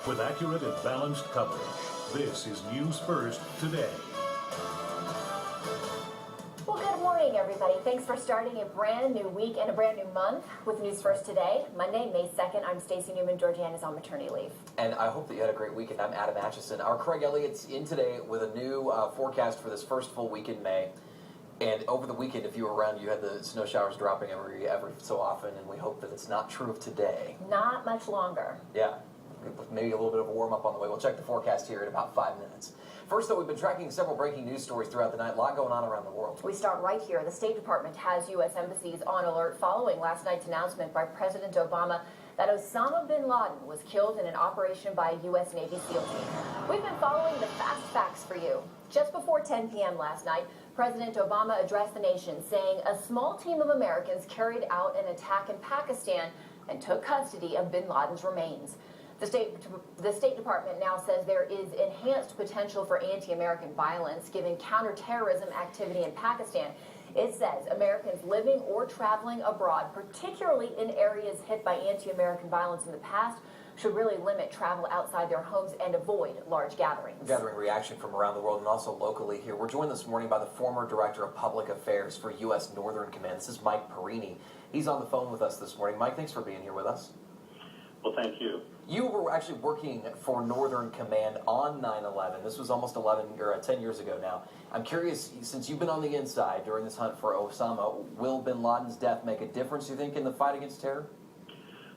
with accurate and balanced coverage. This is News First Today. Well, good morning, everybody. Thanks for starting a brand new week and a brand new month with News First Today. Monday, May 2nd, I'm Stacey Newman. Georgianne is on maternity leave. And I hope that you had a great weekend. I'm Adam Atchison. Our Craig Elliott's in today with a new forecast for this first full week in May. And over the weekend, if you were around, you had the snow showers dropping every so often, and we hope that it's not true of today. Not much longer. Yeah, maybe a little bit of a warm-up on the way. We'll check the forecast here in about 5 minutes. First, though, we've been tracking several breaking news stories throughout the night. A lot going on around the world. We start right here. The State Department has U.S. embassies on alert following last night's announcement by President Obama that Osama bin Laden was killed in an operation by a U.S. Navy SEAL team. We've been following the fast facts for you. Just before 10 p.m. last night, President Obama addressed the nation, saying a small team of Americans carried out an attack in Pakistan and took custody of bin Laden's remains. The State Department now says there is enhanced potential for anti-American violence given counterterrorism activity in Pakistan. It says Americans living or traveling abroad, particularly in areas hit by anti-American violence in the past, should really limit travel outside their homes and avoid large gatherings. Gathering reaction from around the world and also locally here. We're joined this morning by the former Director of Public Affairs for U.S. Northern Command. This is Mike Perini. He's on the phone with us this morning. Mike, thanks for being here with us. Well, thank you. You were actually working for Northern Command on 9/11. This was almost 10 years ago now. I'm curious, since you've been on the inside during this hunt for Osama, will bin Laden's death make a difference, you think, in the fight against terror?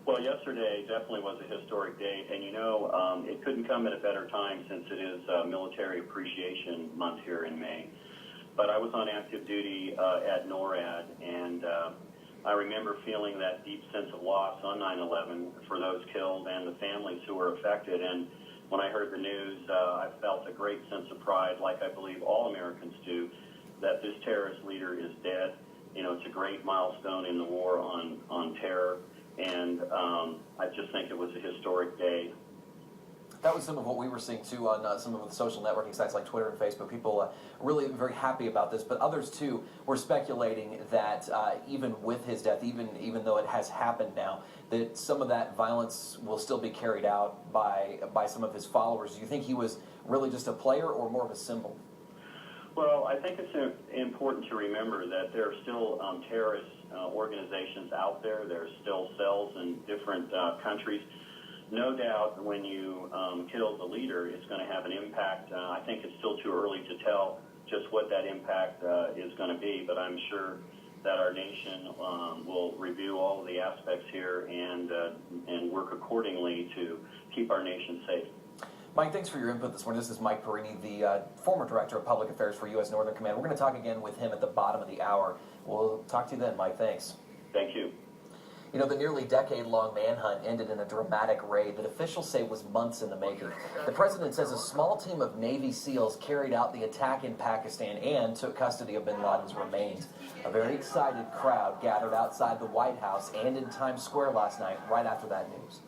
Well, yesterday definitely was a historic day, and it couldn't come at a better time since it is Military Appreciation Month here in May. But I was on active duty at NORAD, and I remember feeling that deep sense of loss on 9/11 for those killed and the families who were affected. And when I heard the news, I felt a great sense of pride, like I believe all Americans do, that this terrorist leader is dead. You know, it's a great milestone in the war on terror. And I just think it was a historic day. That was some of what we were seeing, too, on some of the social networking sites like Twitter and Facebook. People really very happy about this. But others, too, were speculating that even with his death, even though it has happened now, that some of that violence will still be carried out by some of his followers. Do you think he was really just a player or more of a symbol? Well, I think it's important to remember that there are still terrorist organizations out there. There's still cells in different countries. No doubt when you kill the leader, it's going to have an impact. I think it's still too early to tell just what that impact is going to be, but I'm sure that our nation will review all of the aspects here and work accordingly to keep our nation safe. Mike, thanks for your input this morning. This is Mike Perini, the former Director of Public Affairs for U.S. Northern Command. We're going to talk again with him at the bottom of the hour. We'll talk to you then, Mike. Thanks. Thank you. You know, the nearly decade-long manhunt ended in a dramatic raid that officials say was months in the making. The president says a small team of Navy SEALs carried out the attack in Pakistan and took custody of bin Laden's remains. A very excited crowd gathered outside the White House and in Times Square last night, right after that news.